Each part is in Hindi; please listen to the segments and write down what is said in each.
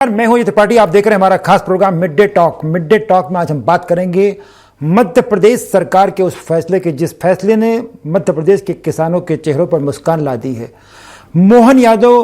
मैं हूं त्रिपाठी, आप देख रहे हैं हमारा खास programme mid day talk. Mid day talk में आज हम बात करेंगे मध्य प्रदेश सरकार के उस फैसले के जिस फैसले ने मध्य प्रदेश के किसानों के चेहरों पर मुस्कान ला दी है। मोहन यादव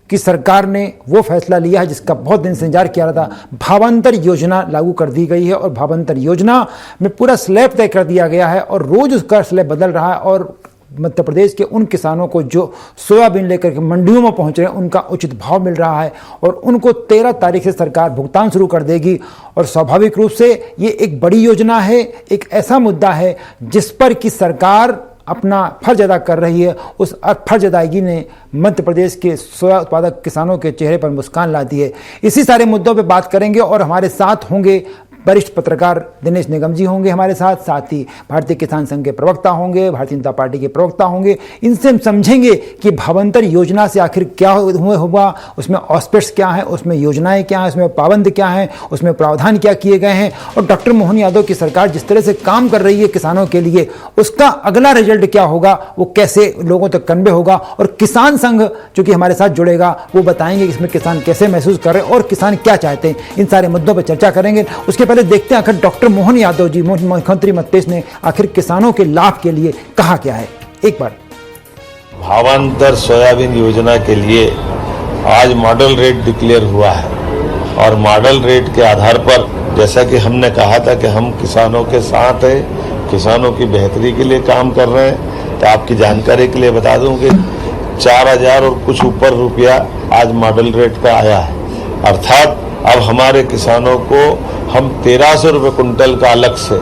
की सरकार ने वो फैसला लिया है जिसका बहुत दिन से इंतजार किया रहा था। भावांतर योजना लागू कर दी गई है और भावांतर योजना में पूरा स्लैब तय कर दिया गया है और रोज उसका स्लैब बदल रहा है और मध्य प्रदेश के उन किसानों को जो सोयाबीन लेकर के मंडियों में पहुंच रहे हैं उनका उचित भाव मिल रहा है और उनको 13 तारीख से सरकार भुगतान शुरू कर देगी। और स्वाभाविक रूप से ये एक बड़ी योजना है, एक ऐसा मुद्दा है जिस पर कि सरकार अपना फर्ज अदा कर रही है। उस फर्ज अदायगी ने मध्य प्रदेश के सोया उत्पादक किसानों के चेहरे पर मुस्कान ला दी है। इसी सारे मुद्दों पर बात करेंगे और हमारे साथ होंगे वरिष्ठ पत्रकार दिनेश निगम जी होंगे हमारे साथ ही भारतीय किसान संघ के प्रवक्ता होंगे, भारतीय जनता पार्टी के प्रवक्ता होंगे। इनसे हम समझेंगे कि भावांतर योजना से आखिर क्या हुआ, उसमें ऑस्पेक्ट्स क्या हैं, उसमें योजनाएं क्या हैं, उसमें पाबंद क्या हैं, उसमें प्रावधान क्या किए गए हैं और डॉक्टर मोहन यादव की सरकार जिस तरह से काम कर रही है किसानों के लिए उसका अगला रिजल्ट क्या होगा, वो कैसे लोगों तक कन्वे होगा। और किसान संघ जो कि हमारे साथ जुड़ेगा वो बताएंगे कि इसमें किसान कैसे महसूस कर रहे हैं और किसान क्या चाहते हैं। इन सारे मुद्दों पर चर्चा करेंगे। उसके पहले देखते हैं आखिर डॉक्टर मोहन यादव जी, मुख्यमंत्री मध्य प्रदेश ने आखिर किसानों के लाभ के लिए कहा क्या है। एक बार भावांतर सोयाबीन योजना के लिए आज मॉडल रेट डिक्लेयर हुआ है और मॉडल रेट के आधार पर जैसा कि हमने कहा था कि हम किसानों के साथ हैं, किसानों की बेहतरी के लिए काम कर रहे हैं। तो आपकी जानकारी के लिए बता दूं कि 4,000 और कुछ ऊपर रुपया आज मॉडल रेट का आया है। अर्थात अब हमारे किसानों को हम 1,300 रुपये कुंटल का अलग से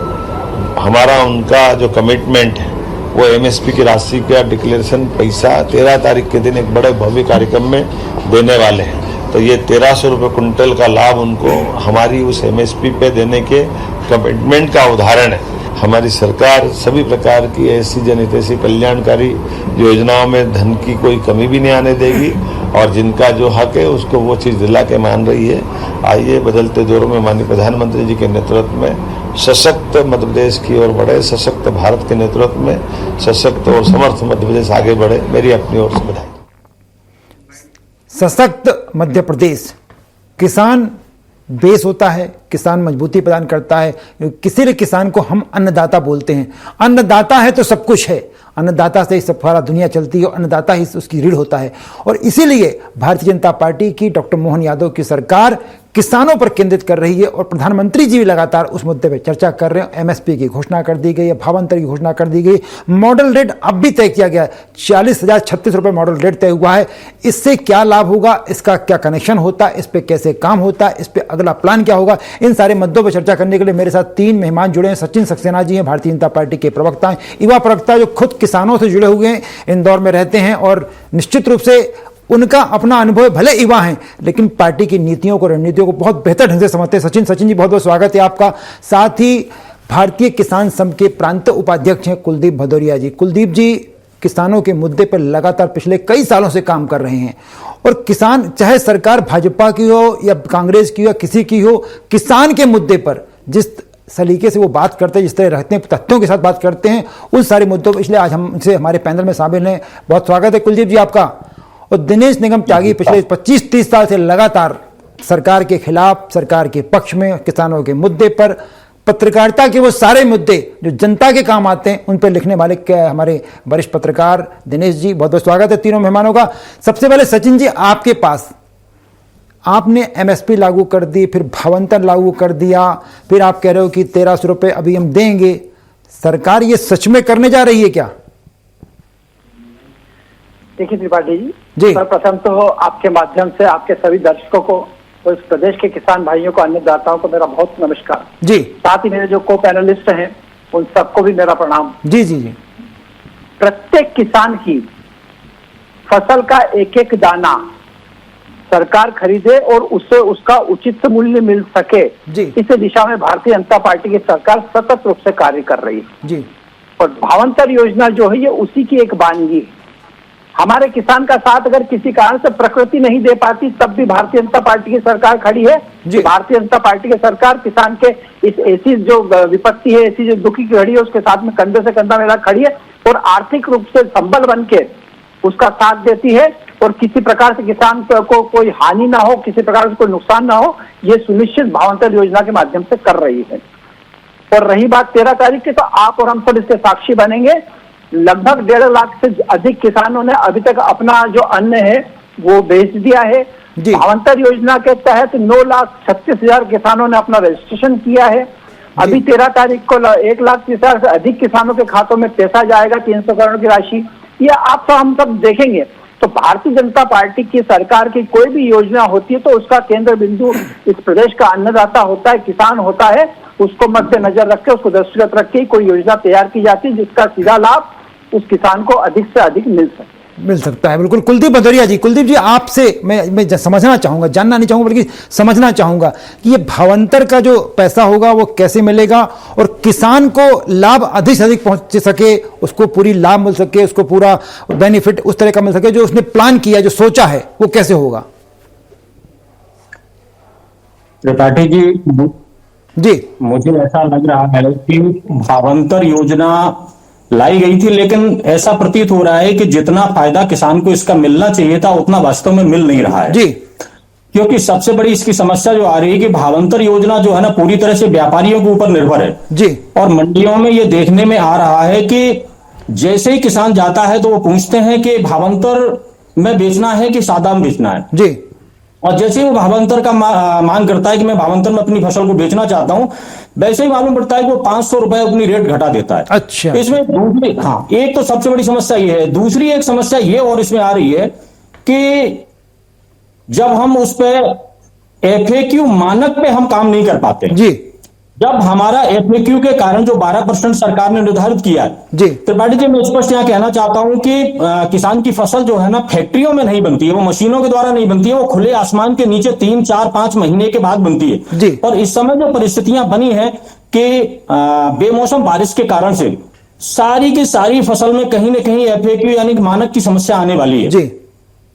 हमारा उनका जो कमिटमेंट है वो एमएसपी की राशि का डिक्लेरेशन पैसा 13 तारीख के दिन एक बड़े भव्य कार्यक्रम में देने वाले हैं। तो ये 1,300 रुपये कुंटल का लाभ उनको हमारी उस एमएसपी पे देने के कमिटमेंट का उदाहरण है। हमारी सरकार सभी प्रकार की ऐसी जनहितैषी कल्याणकारी योजनाओं में धन की कोई कमी भी नहीं आने देगी और जिनका जो हक है उसको वो चीज़ दिला के मान रही है। आइए बदलते दौर में माननीय प्रधानमंत्री जी के नेतृत्व में सशक्त मध्य प्रदेश की ओर बढ़े, सशक्त भारत के नेतृत्व में सशक्त और समर्थ मध्य प्रदेश आगे बढ़े। मेरी अपनी ओर से बधाई। सशक्त मध्य प्रदेश, किसान बेस होता है, किसान मजबूती प्रदान करता है। किसी भी किसान को हम अन्नदाता बोलते हैं। अन्नदाता है तो सब कुछ है, अन्नदाता से ही सब सारा दुनिया चलती है और अन्नदाता ही उसकी रीढ़ होता है। और इसीलिए भारतीय जनता पार्टी की डॉक्टर मोहन यादव की सरकार किसानों पर केंद्रित कर रही है और प्रधानमंत्री जी भी लगातार उस मुद्दे पर चर्चा कर रहे हैं। एमएसपी की घोषणा कर दी गई है, भावांतर की घोषणा कर दी गई, मॉडल रेट अब भी तय किया गया है। 40,036 रुपये मॉडल रेट तय हुआ है। इससे क्या लाभ होगा, इसका क्या कनेक्शन होता है, इस पर कैसे काम होता है, इस पर अगला प्लान क्या होगा, इन सारे मुद्दों पर चर्चा करने के लिए मेरे साथ 3 मेहमान जुड़े हैं। सचिन सक्सेना जी हैं, भारतीय जनता पार्टी के प्रवक्ता हैं, युवा प्रवक्ता जो खुद किसानों से जुड़े हुए हैं, इंदौर में रहते हैं और निश्चित रूप से उनका अपना अनुभव, भले युवा हैं लेकिन पार्टी की नीतियों को, रणनीतियों को बहुत बेहतर ढंग से समझते हैं। सचिन जी बहुत बहुत स्वागत है आपका। साथ ही भारतीय किसान संघ के प्रांत उपाध्यक्ष हैं कुलदीप भदौरिया जी। कुलदीप जी किसानों के मुद्दे पर लगातार पिछले कई सालों से काम कर रहे हैं और किसान, चाहे सरकार भाजपा की हो या कांग्रेस की हो या किसी की हो, किसान के मुद्दे पर जिस सलीके से वो बात करते हैं, जिस तरह रहते हैं, तथ्यों के साथ बात करते हैं, उन सारे मुद्दों पर इसलिए आज हमसे हमारे पैनल में शामिल हैं। बहुत स्वागत है कुलदीप जी आपका। और दिनेश निगम त्यागी पिछले 25-30 साल से लगातार सरकार के खिलाफ, सरकार के पक्ष में, किसानों के मुद्दे पर, पत्रकारिता के वो सारे मुद्दे जो जनता के काम आते हैं उन पर लिखने वाले हमारे वरिष्ठ पत्रकार दिनेश जी, बहुत बहुत स्वागत है तीनों मेहमानों का। सबसे पहले सचिन जी आपके पास, आपने एमएसपी लागू कर दी, फिर भावांतर लागू कर दिया, फिर आप कह रहे हो कि 1,300 रुपये अभी हम देंगे। सरकार ये सच में करने जा रही है क्या? देखिए त्रिपाठी जी, सर्वप्रथम तो आपके माध्यम से आपके सभी दर्शकों को और इस प्रदेश के किसान भाइयों को, अन्नदाताओं को मेरा बहुत नमस्कार जी। साथ ही मेरे जो को पैनलिस्ट हैं उन सबको भी मेरा प्रणाम जी जी जी। प्रत्येक किसान की फसल का एक एक दाना सरकार खरीदे और उससे उसका उचित मूल्य मिल सके जी। इस दिशा में भारतीय जनता पार्टी की सरकार सतत रूप से कार्य कर रही है जी। और भावांतर योजना जो है ये उसी की एक बानगी है। हमारे किसान का साथ अगर किसी कारण से प्रकृति नहीं दे पाती तब भी भारतीय जनता पार्टी की सरकार खड़ी है। भारतीय जनता पार्टी की सरकार किसान के इस ऐसी जो विपत्ति है, ऐसी जो दुखी की घड़ी है उसके साथ में कंधे से कंधा मिला खड़ी है और आर्थिक रूप से संबल बन के उसका साथ देती है और किसी प्रकार से किसान को कोई हानि ना हो, किसी प्रकार से कोई नुकसान ना हो, ये सुनिश्चित भावांतर योजना के माध्यम से कर रही है। और रही बात 13 तारीख की, तो आप और हम सब इसके साक्षी बनेंगे। लगभग 1.5 लाख से अधिक किसानों ने अभी तक अपना जो अन्न है वो बेच दिया है। भावांतर योजना के तहत 9,36,000 किसानों ने अपना रजिस्ट्रेशन किया है। अभी 13 तारीख को 1,30,000 से अधिक किसानों के खातों में पैसा जाएगा, 300 करोड़ की राशि। ये आप हम सब देखेंगे। तो भारतीय जनता पार्टी की सरकार की कोई भी योजना होती है तो उसका केंद्र बिंदु इस प्रदेश का अन्नदाता होता है, किसान होता है। उसको मद्देनजर रख के, उसको दृष्टिगत रख के कोई योजना तैयार की जाती है जिसका सीधा लाभ उस किसान को अधिक से अधिक मिल सकता है। बिल्कुल। कुलदीप भदौरिया जी, कुलदीप जी आपसे मैं समझना चाहूंगा, जानना नहीं चाहूंगा बल्कि समझना चाहूंगा कि ये भावांतर का जो पैसा होगा वो कैसे मिलेगा और किसान को लाभ अधिक से अधिक पहुंच सके, उसको पूरी लाभ मिल सके, उसको पूरा बेनिफिट उस तरह का मिल सके जो उसने प्लान किया, जो सोचा है, वो कैसे होगा? त्रिपाठी जी, मुझे ऐसा लग रहा है कि भावांतर योजना लाई गई थी, लेकिन ऐसा प्रतीत हो रहा है कि जितना फायदा किसान को इसका मिलना चाहिए था उतना वास्तव में मिल नहीं रहा है जी। क्योंकि सबसे बड़ी इसकी समस्या जो आ रही है कि भावांतर योजना जो है ना पूरी तरह से व्यापारियों के ऊपर निर्भर है जी। और मंडियों में ये देखने में आ रहा है कि जैसे ही किसान जाता है तो वो पूछते हैं कि भावांतर में बेचना है कि सादा में बेचना है जी। और जैसे ही वो भावांतर का मांग करता है कि मैं भावांतर में अपनी फसल को बेचना चाहता हूं, वैसे ही मालूम पड़ता है कि वो 500 रुपए अपनी रेट घटा देता है। अच्छा। इसमें दूसरी, हाँ, एक तो सबसे बड़ी समस्या ये है। दूसरी एक समस्या ये और इसमें आ रही है कि जब हम उस पे FAQ मानक पे हम काम नहीं कर पाते जी। जब हमारा FAQ के कारण जो 12% सरकार ने निर्धारित किया है जी। त्रिपाठी जी, मैं स्पष्ट यहाँ कहना चाहता हूं कि किसान की फसल जो है ना फैक्ट्रियों में नहीं बनती है, वो मशीनों के द्वारा नहीं बनती है, वो खुले आसमान के नीचे 3, 4, 5 महीने के बाद बनती है जी। और इस समय जो परिस्थितियां बनी है कि बेमौसम बारिश के कारण से सारी की सारी फसल में कहीं ना कहीं FAQ यानी मानक की समस्या आने वाली है जी।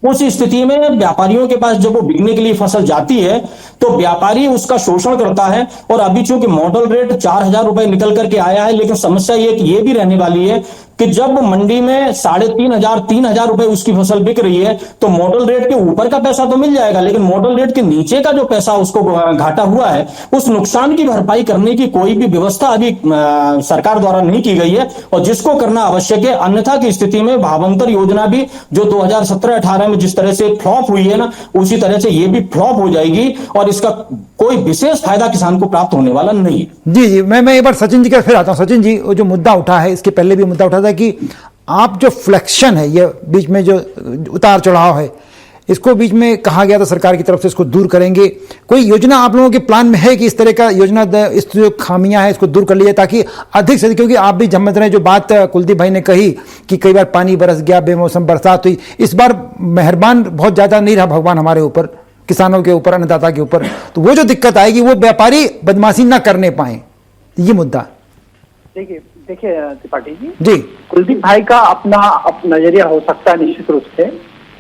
उस स्थिति में व्यापारियों के पास जब वो बिकने के लिए फसल जाती है तो व्यापारी उसका शोषण करता है। और अभी चूंकि मॉडल रेट 4,000 रुपए निकल करके आया है, लेकिन समस्या ये भी रहने वाली है कि जब मंडी में 3,500 3,000 रुपए उसकी फसल बिक रही है तो मॉडल रेट के ऊपर का पैसा तो मिल जाएगा, लेकिन मॉडल रेट के नीचे का जो पैसा उसको घाटा हुआ है उस नुकसान की भरपाई करने की कोई भी व्यवस्था अभी सरकार द्वारा नहीं की गई है और जिसको करना आवश्यक है। अन्यथा की स्थिति में भावांतर योजना भी जो 2017-18 में जिस तरह से फ्लॉप हुई है ना, उसी तरह से ये भी फ्लॉप हो जाएगी और इसका कोई विशेष फायदा किसान को प्राप्त होने वाला नहीं है। जी जी, मैं एक बार सचिन जी का फिर आता हूं। सचिन जी, वो जो मुद्दा उठा है, इसके पहले भी मुद्दा उठा था कि आप जो फ्लेक्शन है, ये बीच में जो उतार चढ़ाव है, इसको बीच में कहा गया था सरकार की तरफ से इसको दूर करेंगे। कोई योजना आप लोगों के प्लान में है कि इस तरह का योजना, इस जो खामियां है इसको दूर कर लिया ताकि अधिक से अधिक, क्योंकि आप भी समझ रहे हैं जो बात कुलदीप भाई ने कही कि कई बार पानी बरस गया, बेमौसम बरसात हुई, इस बार मेहरबान बहुत ज्यादा नहीं रहा भगवान हमारे ऊपर, किसानों के ऊपर, अन्नदाता के ऊपर, तो वो जो दिक्कत आएगी वो व्यापारी बदमाशी ना करने पाए, ये मुद्दा। देखिए त्रिपाठी जी, कुलदीप भाई का अपना नजरिया हो सकता है निश्चित रूप से,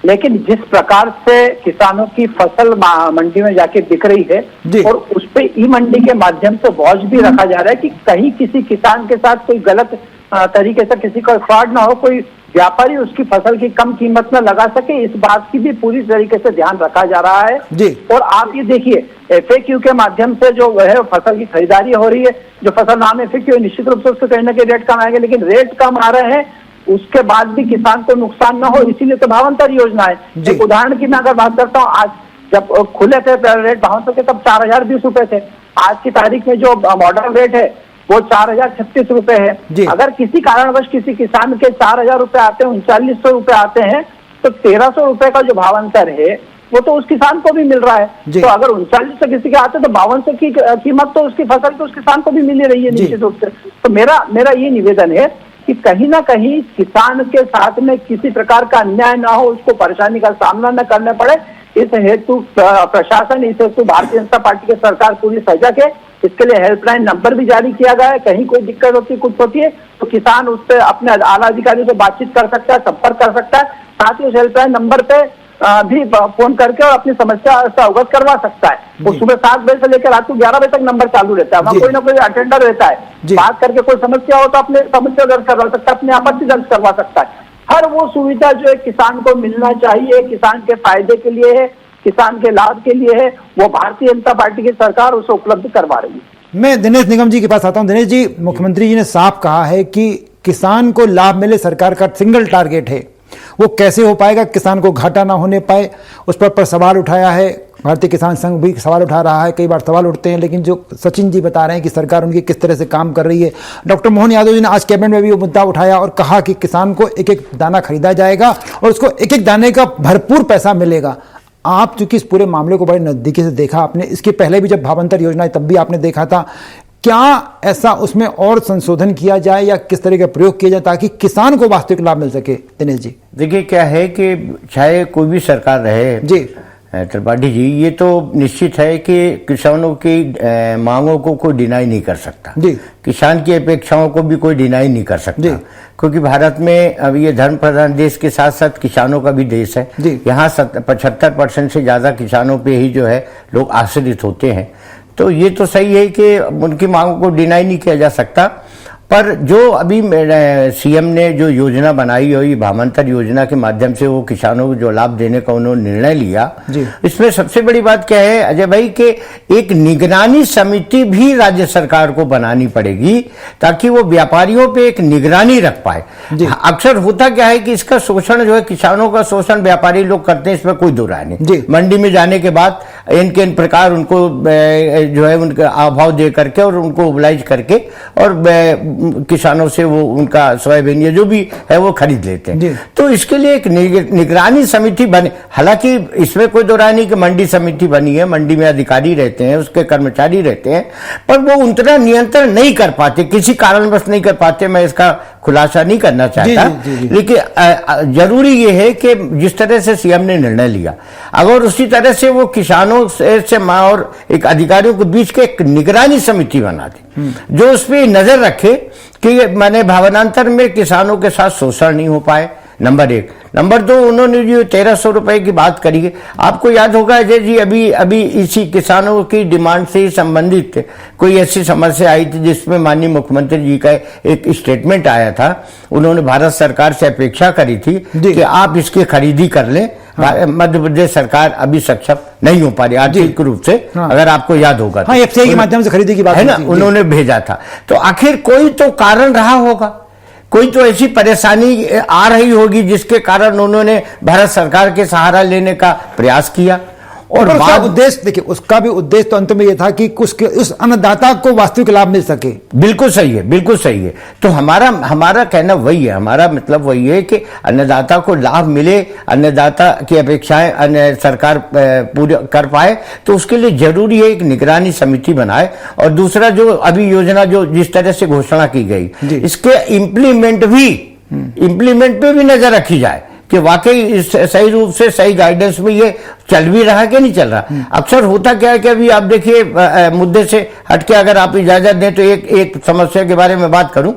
लेकिन जिस प्रकार से किसानों की फसल मंडी में जाके बिक रही है और उस पे ई मंडी के माध्यम से वॉच भी रखा जा रहा है कि कहीं किसी किसान के साथ कोई गलत तरीके से किसी का फ्रॉड ना हो, कोई व्यापारी उसकी फसल की कम कीमत में लगा सके, इस बात की भी पूरी तरीके से ध्यान रखा जा रहा है जी। और आप ये देखिए FAQ के माध्यम से जो है फसल की खरीदारी हो रही है, जो फसल नाम FAQ है निश्चित रूप से उसके कहीं ना कहीं रेट कम आएंगे, लेकिन रेट कम आ रहे हैं उसके बाद भी किसान को नुकसान ना हो, इसीलिए तो भावांतर योजना है। एक उदाहरण की मैं अगर बात करता हूँ, आज जब खुले थे रेट भावांतर के तब 4,020 रुपए थे, आज की तारीख में जो मॉडल रेट है वो 4,036 रुपए है। अगर किसी कारणवश किसी किसान के 4,000 रुपए आते हैं, 3,900 रुपए आते हैं, तो 1,300 रुपए का जो भावांतर है वो तो उस किसान को भी मिल रहा है। तो अगर 3900 किसी के आते तो 5200 की कीमत तो उसकी फसल तो उस किसान को भी मिल रही है निश्चित रूप से। तो मेरा ये निवेदन है कि कहीं ना कहीं किसान के साथ में किसी प्रकार का अन्याय ना हो, उसको परेशानी का सामना न करना पड़े, इस हेतु प्रशासन, इस हेतु भारतीय जनता पार्टी की सरकार पूरी सजग है। इसके लिए हेल्पलाइन नंबर भी जारी किया गया है, कहीं कोई दिक्कत होती है, कुछ होती है तो किसान उस पर अपने आला अधिकारियों से बातचीत कर सकता है, संपर्क कर सकता है, साथ ही उस हेल्पलाइन नंबर पे भी फोन करके और अपनी समस्या से अवगत करवा सकता है। वो सुबह 7 बजे से लेकर रात को 11 बजे तक नंबर चालू रहता है, वहाँ कोई ना कोई अटेंडर रहता है, बात करके कोई समस्या हो तो अपने समस्या दर्ज करवा सकता है, अपनी आपत्ति दर्ज करवा सकता है। हर वो सुविधा जो है किसान को मिलना चाहिए, किसान के फायदे के लिए है, किसान के लाभ के लिए है, वो भारतीय जनता पार्टी की सरकार उसे उपलब्ध करवा रही है। मैं दिनेश निगम जी के पास आता हूं। दिनेश जी, मुख्यमंत्री जी ने साफ कहा है कि किसान को लाभ मिले, सरकार का सिंगल टारगेट है। वो कैसे हो पाएगा, किसान को घाटा ना होने पाए, उस पर सवाल उठाया है। भारतीय किसान संघ भी सवाल उठा रहा है, कई बार सवाल उठते हैं, लेकिन जो सचिन जी बता रहे हैं कि सरकार उनकी किस तरह से काम कर रही है। डॉक्टर मोहन यादव जी ने आज कैबिनेट में भी वो मुद्दा उठाया और कहा कि किसान को एक एक दाना खरीदा जाएगा और उसको एक एक दाने का भरपूर पैसा मिलेगा। आप चूंकि इस पूरे मामले को बड़े नजदीकी से देखा आपने, इसके पहले भी जब भावांतर योजना तब भी आपने देखा था, क्या ऐसा उसमें और संशोधन किया जाए या किस तरह का प्रयोग किया जाए ताकि किसान को वास्तविक लाभ मिल सके? दिनेश जी, देखिए क्या है कि चाहे कोई भी सरकार रहे जी त्रिपाठी जी, ये तो निश्चित है कि किसानों की मांगों को कोई डिनाई नहीं कर सकता जी, किसान की अपेक्षाओं को भी कोई डिनाई नहीं कर सकता, क्योंकि भारत में अब ये धर्म प्रधान देश के साथ साथ किसानों का भी देश है। यहाँ 75% से ज्यादा किसानों पे ही जो है लोग आश्रित होते हैं। तो ये तो सही है कि उनकी मांगों को डिनाई नहीं किया जा सकता, पर जो अभी सीएम ने जो योजना बनाई है, भावांतर योजना के माध्यम से वो किसानों को जो लाभ देने का उन्होंने निर्णय लिया, इसमें सबसे बड़ी बात क्या है अजय भाई कि एक निगरानी समिति भी राज्य सरकार को बनानी पड़ेगी ताकि वो व्यापारियों पे एक निगरानी रख पाए। अक्सर होता क्या है कि इसका शोषण जो है, किसानों का शोषण व्यापारी लोग करते हैं, इसमें कोई दो राय नहीं। मंडी में जाने के बाद इन प्रकार उनको जो है उनका अभाव दे करके और उनको ओबलाइज करके और किसानों से वो उनका सोयाबीन या जो भी है वो खरीद लेते हैं। तो इसके लिए एक निगरानी समिति बने। हालांकि इसमें कोई दो राय नहीं कि मंडी समिति बनी है, मंडी में अधिकारी रहते हैं, उसके कर्मचारी रहते हैं, पर वो उतना नियंत्रण नहीं कर पाते, किसी कारणवश नहीं कर पाते। मैं इसका खुलासा नहीं करना चाहता, लेकिन जरूरी ये है कि जिस तरह से सीएम ने निर्णय लिया, अगर उसी तरह से वो किसानों से और एक अधिकारियों के बीच के एक निगरानी समिति बना दी जो उस पर नजर रखे कि मैंने भावांतर में किसानों के साथ शोषण नहीं हो पाए, नंबर एक। नंबर दो, उन्होंने जो 1300 रुपए की बात करी है, आपको याद होगा अजय जी, अभी इसी किसानों की डिमांड से संबंधित कोई ऐसी समस्या आई थी जिसमें माननीय मुख्यमंत्री जी का एक स्टेटमेंट आया था। उन्होंने भारत सरकार से अपेक्षा करी थी कि आप इसकी खरीदी कर लें। मध्य प्रदेश सरकार अभी सक्षम नहीं हो पा रही आर्थिक रूप से, अगर आपको याद होगा तो। एफसीआई के माध्यम से खरीदी की बात है ना, उन्होंने भेजा था। तो आखिर कोई तो कारण रहा होगा, कोई तो ऐसी परेशानी आ रही होगी जिसके कारण उन्होंने भारत सरकार के सहारा लेने का प्रयास किया। और उसका उद्देश्य देखिए, उसका भी उद्देश्य तो अंत में यह था कि उस अन्नदाता को वास्तविक लाभ मिल सके। बिल्कुल सही है, बिल्कुल सही है। तो हमारा कहना वही है, हमारा मतलब वही है कि अन्नदाता को लाभ मिले, अन्नदाता की अपेक्षाएं सरकार पूरी कर पाए। तो उसके लिए जरूरी है एक निगरानी समिति बनाए। और दूसरा, जो अभी योजना जो जिस तरह से घोषणा की गई, इसके इम्प्लीमेंट पे भी नजर रखी जाए कि वाकई सही रूप से सही गाइडेंस में ये चल भी रहा है कि नहीं चल रहा। अक्सर होता क्या है कि अभी आप देखिए, मुद्दे से हटके अगर आप इजाजत दें तो एक समस्या के बारे में बात करूं।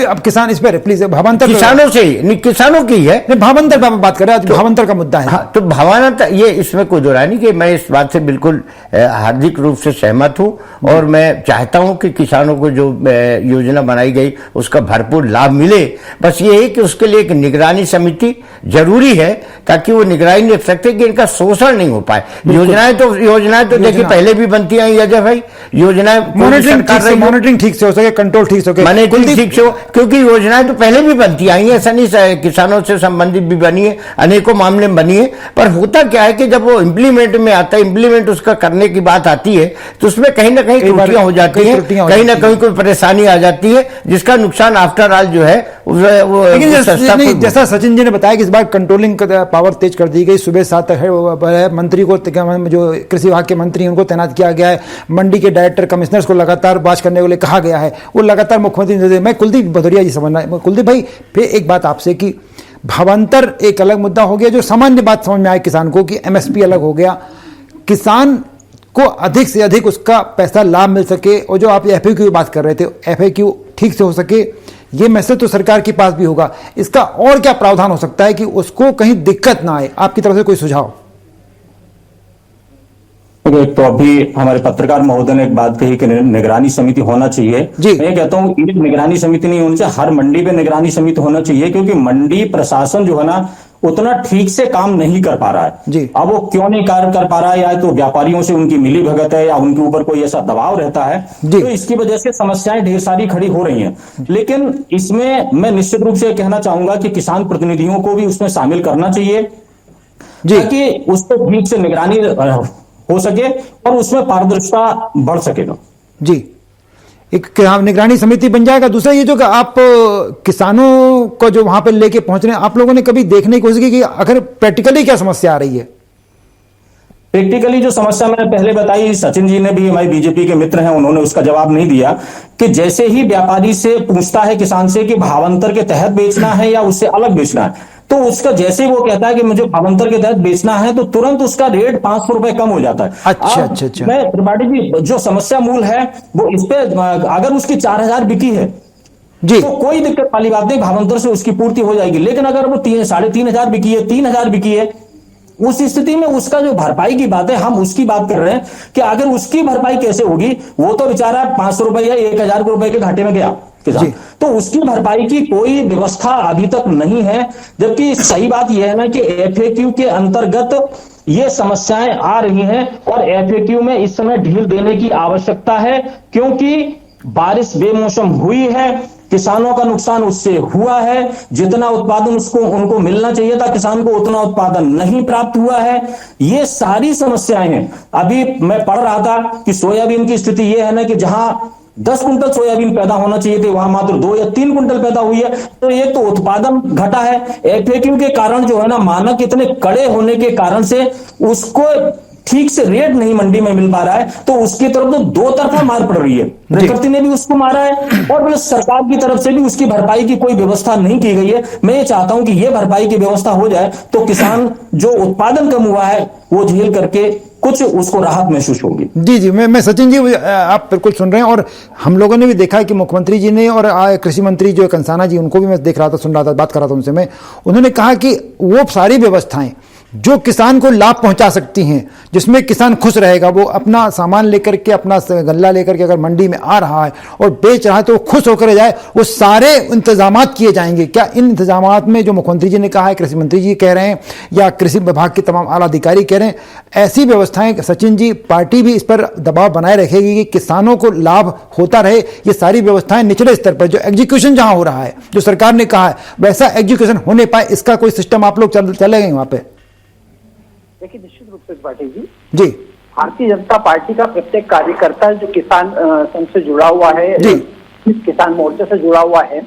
अब किसान इस पर प्लीज, भावांतर किसानों से ही, किसानों की है, भावांतर पर बात कर रहे हैं, भावांतर का मुद्दा है। तो भावांतर, ये इसमें कोई दो राय नहीं कि मैं इस बात से बिल्कुल हार्दिक रूप से सहमत हूं और मैं चाहता हूं कि किसानों को जो योजना बनाई गई उसका भरपूर लाभ मिले। बस ये है कि उसके लिए एक निगरानी समिति जरूरी है ताकि वो निगरानी रख सकते कि इनका शोषण नहीं हो पाए। योजनाएं तो देखिए पहले भी बनती आई अजय भाई, योजनाएं मॉनिटरिंग ठीक से हो सके, कंट्रोल ठीक से हो, मॉनिटरिंग ठीक से हो, क्योंकि योजनाएं तो पहले भी बनती आई है, ऐसा नहीं, किसानों से संबंधित भी बनी है, अनेकों मामले में बनी है। पर होता क्या है कि जब वो इम्प्लीमेंट में आता है, इम्प्लीमेंट उसका करने की बात आती है, तो उसमें कहीं ना कहीं त्रुटियां हो जाती है, कहीं ना कहीं कोई परेशानी आ जाती है, जिसका नुकसान आफ्टर ऑल जो है वो। जैसा सचिन जी ने बताया कि इस बार कंट्रोलिंग पावर तेज कर दी गई, सुबह 7 है, मंत्री को, जो कृषि विभाग के मंत्री उनको तैनात किया गया है, मंडी के डायरेक्टर कमिश्नर्स को लगातार बात करने के लिए कहा गया है, वो लगातार मुख्यमंत्री। मैं कुलदीप भदौरिया जी समझना, कुलदीप भाई फिर एक बात आपसे कि भावांतर एक अलग मुद्दा हो गया, जो सामान्य बात समझ में आए किसान को कि एमएसपी अलग हो गया, किसान को अधिक से अधिक उसका पैसा लाभ मिल सके, और जो आप एफएक्यू की बात कर रहे थे, एफएक्यू ठीक से हो सके, ये मैसेज तो सरकार के पास भी होगा। इसका और क्या प्रावधान हो सकता है कि उसको कहीं दिक्कत ना आए? आपकी तरफ से कोई सुझाव? एक तो अभी हमारे पत्रकार महोदय ने एक बात कही कि निगरानी समिति होना चाहिए। मैं कहता हूँ एक निगरानी समिति नहीं होनी चाहिए, हर मंडी पे निगरानी समिति होना चाहिए, क्योंकि मंडी प्रशासन जो है ना उतना ठीक से काम नहीं कर पा रहा है। अब वो क्यों नहीं कार्य कर पा रहा है, या तो व्यापारियों से उनकी मिली भगत है या उनके ऊपर कोई ऐसा दबाव रहता है, तो इसकी वजह से समस्याएं ढेर सारी खड़ी हो रही हैं। लेकिन इसमें मैं निश्चित रूप से कहना चाहूंगा कि किसान प्रतिनिधियों को भी उसमें शामिल करना चाहिए, ताकि उस पर ठीक से निगरानी हो सके और उसमें पारदर्शिता बढ़ सकेगा। जी, एक निगरानी समिति बन जाएगा। दूसरा ये जो कि आप किसानों को जो वहां पे लेके पहुंच रहे हैं, आप लोगों ने कभी देखने की कोशिश की कि अगर प्रैक्टिकली क्या समस्या आ रही है? प्रैक्टिकली जो समस्या मैंने पहले बताई, सचिन जी ने भी, हमारी बीजेपी के मित्र हैं, उन्होंने उसका जवाब नहीं दिया कि जैसे ही व्यापारी से पूछता है किसान से कि भावांतर के तहत बेचना है या उससे अलग बेचना है, तो उसका जैसे ही वो कहता है कि मुझे भावांतर के तहत बेचना है, तो तुरंत उसका रेट 500 रुपए कम हो जाता है। अच्छा। मैं त्रिपाठी जी, जो समस्या मूल है वो इस पे, अगर उसकी 4000 बिकी है जी, तो कोई दिक्कत वाली बात नहीं, भावांतर से उसकी पूर्ति हो जाएगी। लेकिन अगर वो 3500 बिकी है, 3000 बिकी है, उस स्थिति में उसका जो भरपाई की बात है, हम उसकी बात कर रहे हैं कि अगर उसकी भरपाई कैसे होगी, वो तो बेचारा 500 रुपए या 1000 रुपए के घाटे में गया किसान, तो उसकी भरपाई की कोई व्यवस्था अभी तक नहीं है। जबकि सही बात यह है ना कि एफएक्यू के अंतर्गत ये समस्याएं आ रही हैं और एफएक्यू में इस समय ढील देने की आवश्यकता है, क्योंकि बारिश बेमौसम हुई है, किसानों का नुकसान उससे हुआ है, जितना उत्पादन उनको मिलना चाहिए था किसान को उतना उत्पादन नहीं प्राप्त हुआ है। ये सारी समस्याएं हैं। अभी मैं पढ़ रहा था कि सोयाबीन की स्थिति यह है ना कि जहां 10 कुंटल सोयाबीन पैदा होना चाहिए थे, वहां मात्र 2 या 3 कुंटल पैदा हुई है। तो एक तो उत्पादन घटा है, एफएक्यू के कारण जो है ना, मानक इतने कड़े होने के कारण से उसको ठीक से रेट नहीं मंडी में मिल पा रहा है, तो उसकी तरफ तो दो तरफा मार पड़ रही है। प्रकृति ने भी उसको मारा है और प्लस सरकार की तरफ से भी उसकी भरपाई की कोई व्यवस्था नहीं की गई है। मैं ये चाहता हूं कि ये भरपाई की व्यवस्था हो जाए, तो किसान जो उत्पादन कम हुआ है वो झेल करके कुछ उसको राहत महसूस होगी। जी, मैं सचिन जी, आप बिल्कुल सुन रहे हैं और हम लोगों ने भी देखा है कि मुख्यमंत्री जी ने और कृषि मंत्री जो कंसाना जी, उनको भी मैं देख रहा था, सुन रहा था, बात कर रहा था उनसे मैं, उन्होंने कहा कि वो सारी व्यवस्थाएं जो किसान को लाभ पहुंचा सकती हैं, जिसमें किसान खुश रहेगा, वो अपना सामान लेकर के, अपना गल्ला लेकर के अगर मंडी में आ रहा है और बेच रहा है तो वो खुश होकर जाए, वो सारे इंतजामात किए जाएंगे। क्या इन इंतजामात में जो मुख्यमंत्री जी ने कहा है, कृषि मंत्री जी कह रहे हैं या कृषि विभाग के तमाम आला अधिकारी कह रहे हैं, ऐसी व्यवस्थाएं सचिन जी, पार्टी भी इस पर दबाव बनाए रखेगी कि किसानों को लाभ होता रहे? ये सारी व्यवस्थाएं निचले स्तर पर जो एग्जीक्यूशन जहां हो रहा है, जो सरकार ने कहा है वैसा एग्जीक्यूशन होने पाए, इसका कोई सिस्टम आप लोग चले गए वहां पे? देखिए, निश्चित रूप से पाटिल जी, भारतीय जनता पार्टी का प्रत्येक कार्यकर्ता जो किसान संघ से जुड़ा हुआ है, किसान मोर्चे से जुड़ा हुआ है,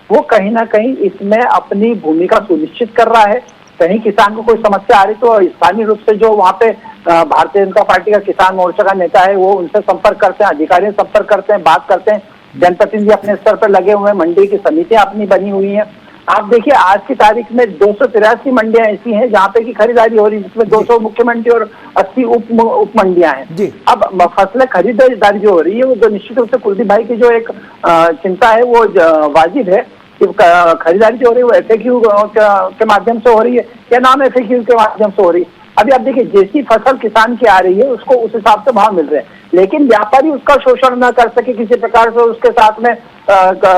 वो कहीं ना कहीं इसमें अपनी भूमिका सुनिश्चित कर रहा है। कहीं किसान को कोई समस्या आ रही तो स्थानीय रूप से जो वहाँ पे भारतीय जनता पार्टी का किसान मोर्चा का नेता है, वो उनसे संपर्क करते हैं, अधिकारी संपर्क करते हैं, बात करते हैं। जनप्रतिनिधि अपने स्तर पर लगे हुए हैं, मंडी की समितियां अपनी बनी हुई हैं। आप देखिए, आज की तारीख में 283 मंडियां ऐसी हैं जहाँ पे की खरीदारी हो रही है, जिसमें 200 मुख्य मंडी और 80 उप मंडियां हैं। अब फसलें खरीदारी जो हो रही है, वो जो निश्चित रूप से कुलदीप भाई की जो एक चिंता है वो वाजिब है कि खरीदारी जो हो रही है वो एफएक्यू के माध्यम से हो रही है या नॉन एफएक्यू के माध्यम से हो रही है। अभी आप देखिए, जैसी फसल किसान की आ रही है उसको उस हिसाब से भाव मिल रहे हैं, लेकिन व्यापारी उसका शोषण न कर सके, किसी प्रकार से उसके साथ में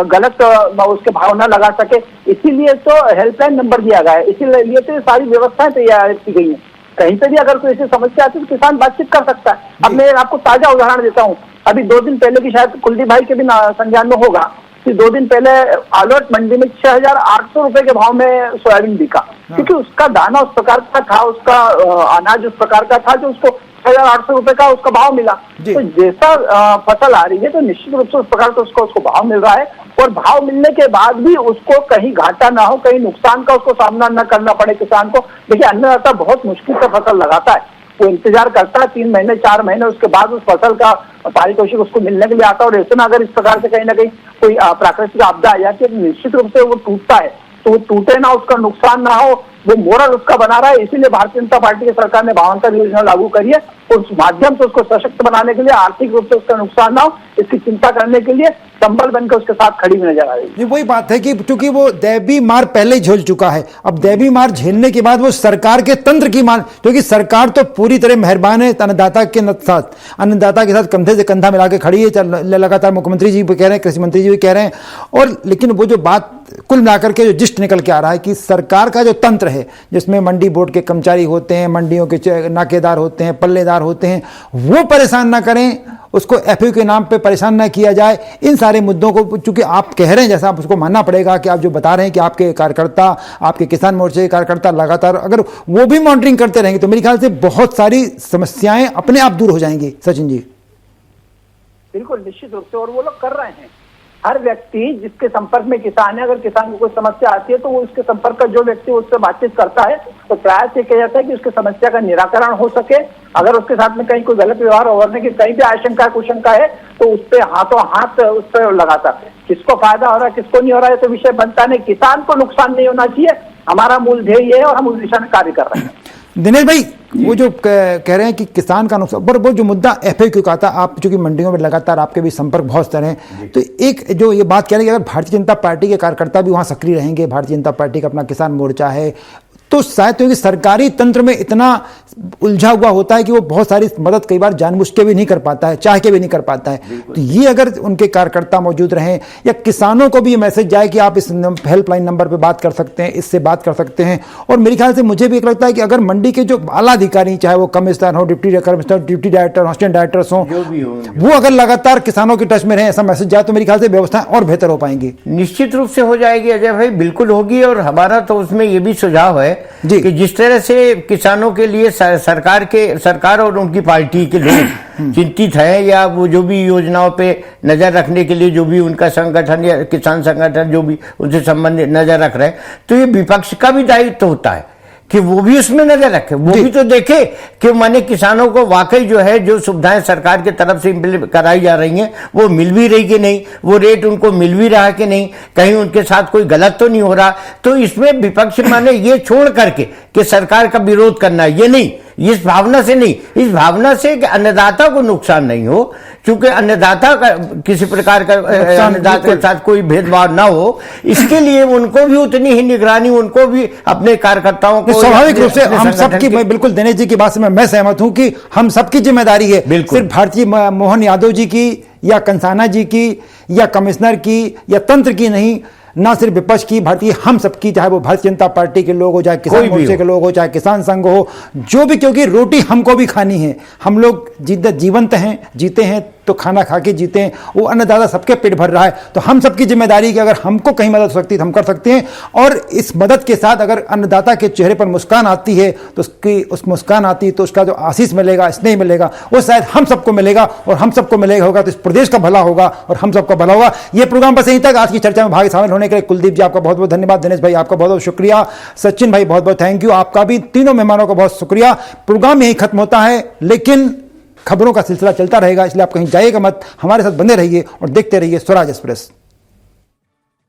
गलत उसके भाव न लगा सके, इसीलिए तो हेल्पलाइन नंबर दिया गया है, इसीलिए तो सारी व्यवस्थाएं तैयार की गई हैं। कहीं से भी अगर कोई ऐसी समस्या आती है तो किसान बातचीत कर सकता है। अब मैं आपको ताजा उदाहरण देता हूँ, अभी 2 दिन पहले की, शायद कुलदीप भाई के भी संज्ञान में होगा कि 2 दिन पहले आलोट मंडी में 6800 रुपए के भाव में सोयाबीन बिका, क्योंकि उसका दाना उस प्रकार का था, उसका अनाज उस प्रकार का था जो उसको 6800 रुपए का उसका भाव मिला। तो जैसा फसल आ रही है तो निश्चित रूप से उस प्रकार का उसको भाव मिल रहा है, और भाव मिलने के बाद भी उसको कहीं घाटा ना हो, कहीं नुकसान का उसको सामना न करना पड़े किसान को। देखिए, अन्नदाता बहुत मुश्किल से फसल लगाता है, वो इंतजार करता है 3 महीने 4 महीने, उसके बाद उस फसल का पारितोषिक उसको मिलने के लिए आता है। और ऐसे में अगर इस प्रकार से कहीं ना कहीं कोई प्राकृतिक आपदा आ जाती है, निश्चित रूप से वो टूटता है, तो वो टूटे ना, उसका नुकसान ना हो, वो मोरल उसका बना रहा है। इसीलिए भारतीय जनता पार्टी की सरकार ने भावांतर योजना लागू करी है। उस माध्यम से उसको सशक्त बनाने के लिए, आर्थिक रूप से उसका नुकसान ना हो, इसकी चिंता करने के लिए संबल बनकर उसके साथ खड़ी भी नजर आ रही है। वही बात है कि चूंकि वो दैवी मार पहले ही झेल चुका है, अब दैवी मार झेलने के बाद वो सरकार के तंत्र की मार, क्योंकि सरकार तो पूरी तरह मेहरबान है अन्नदाता के साथ, अन्नदाता के साथ कंधे से कंधा मिला के खड़ी है। लगातार मुख्यमंत्री जी भी कह रहे हैं, कृषि मंत्री जी भी कह रहे हैं। और लेकिन वो जो बात कुल मिलाकर के जो जिस्ट निकल के आ रहा है कि सरकार का जो तंत्र है, जिसमें मंडी बोर्ड के कर्मचारी होते हैं, मंडियों के नाकेदार होते हैं, पल्लेदार होते हैं, वो परेशान ना करें, उसको एफएक्यू के नाम पे परेशान ना किया जाए। इन सारे मुद्दों को चूंकि आप कह रहे हैं, जैसा आप उसको मानना पड़ेगा कि आप जो बता रहे हैं कि आपके कार्यकर्ता, आपके किसान मोर्चे के कार्यकर्ता लगातार अगर वो भी मॉनिटरिंग करते रहेंगे तो मेरे ख्याल से बहुत सारी समस्याएं अपने आप दूर हो जाएंगी। सचिन जी बिल्कुल निश्चित रूप से, और वो लोग कर रहे हैं। हर व्यक्ति जिसके संपर्क में किसान है, अगर किसान को कोई समस्या आती है तो वो उसके संपर्क का जो व्यक्ति उससे बातचीत करता है तो प्रयास ये किया जाता है कि उसकी समस्या का निराकरण हो सके। अगर उसके साथ में कहीं कोई गलत व्यवहार होने की कहीं भी आशंका कुशंका है तो उस पर हाथों हाथ उस पर लगाता। किसको फायदा हो रहा है किसको नहीं हो रहा है तो विषय बनता नहीं, किसान को नुकसान नहीं होना चाहिए, हमारा मूल ध्येय है और हम उस दिशा में कार्य कर रहे हैं। दिनेश भाई, वो जो कह रहे हैं कि किसान का नुकसान, पर वो जो मुद्दा एफएक्यू का था, आप चूंकि मंडियों में लगातार आपके भी संपर्क बहुत सारे हैं, तो एक जो ये बात कह रहे हैं कि अगर भारतीय जनता पार्टी के कार्यकर्ता भी वहां सक्रिय रहेंगे, भारतीय जनता पार्टी का अपना किसान मोर्चा है, तो शायद क्योंकि सरकारी तंत्र में इतना उलझा हुआ होता है कि वो बहुत सारी मदद कई बार जानबूझ के भी नहीं कर पाता है, चाह के भी नहीं कर पाता है। तो ये अगर उनके कार्यकर्ता मौजूद रहें या किसानों को भी ये मैसेज जाए कि आप इस हेल्पलाइन नंबर पे बात कर सकते हैं, इससे बात कर सकते हैं। और मेरे ख्याल से मुझे भी एक लगता है कि अगर मंडी के जो आला अधिकारी, चाहे वो कमिश्नर हो, deputy commissioner, deputy director, assistant directors हो, वो अगर लगातार किसानों के टच में रहे, ऐसा मैसेज जाए तो मेरे ख्याल से व्यवस्थाएं और बेहतर हो पाएंगी। निश्चित रूप से हो जाएगी अजय भाई, बिल्कुल होगी। और हमारा तो उसमें ये भी सुझाव है कि जिस तरह से किसानों के लिए सरकार और उनकी पार्टी के लोग चिंतित हैं, या वो जो भी योजनाओं पे नजर रखने के लिए जो भी उनका संगठन या किसान संगठन जो भी उनसे संबंधित नजर रख रहे हैं, तो ये विपक्ष का भी दायित्व होता है कि वो भी उसमें नजर रखे, वो भी तो देखे कि माने किसानों को वाकई जो है जो सुविधाएं सरकार की तरफ से कराई जा रही हैं वो मिल भी रही कि नहीं, वो रेट उनको मिल भी रहा कि नहीं, कहीं उनके साथ कोई गलत तो नहीं हो रहा। तो इसमें विपक्ष माने ये छोड़ करके कि सरकार का विरोध करना है, ये नहीं, इस भावना से नहीं, इस भावना से कि अन्नदाता को नुकसान नहीं हो, क्योंकि अन्नदाता का किसी प्रकार का अन्नदाता के साथ कोई भेदभाव ना हो, इसके लिए उनको भी उतनी ही निगरानी, उनको भी अपने कार्यकर्ताओं को स्वाभाविक रूप से हम सबकी, बिल्कुल दिनेश जी की बात से मैं सहमत हूं कि हम सबकी जिम्मेदारी है, सिर्फ भारतीय मोहन यादव जी की या कंसाना जी की या कमिश्नर की या तंत्र की नहीं, ना सिर्फ विपक्ष की, भारतीय हम सबकी, चाहे वो भारतीय जनता पार्टी के लोग हो, चाहे किसान मोर्चे के लोग हो, चाहे किसान संघ हो, जो भी, क्योंकि रोटी हमको भी खानी है। हम लोग जीवंत हैं, जीते हैं तो खाना खा के जीते हैं, वो अन्नदाता सबके पेट भर रहा है। तो हम सबकी जिम्मेदारी है कि अगर हमको कहीं मदद हो सकती है तो हम कर सकते हैं। और इस मदद के साथ अगर अन्नदाता के चेहरे पर मुस्कान आती है तो उस मुस्कान आती है तो उसका जो आशीष मिलेगा, स्नेह मिलेगा, वो शायद हम सबको मिलेगा, और हम सबको मिलेगा होगा तो इस प्रदेश का भला होगा और हम सबका भला होगा। ये प्रोग्राम बस यहीं तक। आज की चर्चा में भाग शामिल होने के लिए कुलदीप जी आपका बहुत बहुत धन्यवाद, दिनेश भाई आपका बहुत बहुत शुक्रिया, सचिन भाई बहुत बहुत थैंक यू, आपका भी, तीनों मेहमानों का बहुत शुक्रिया। प्रोग्राम यहीं खत्म होता है, लेकिन खबरों का सिलसिला चलता रहेगा, इसलिए आप कहीं जाइएगा मत, हमारे साथ बने रहिए और देखते रहिए स्वराज एक्सप्रेस।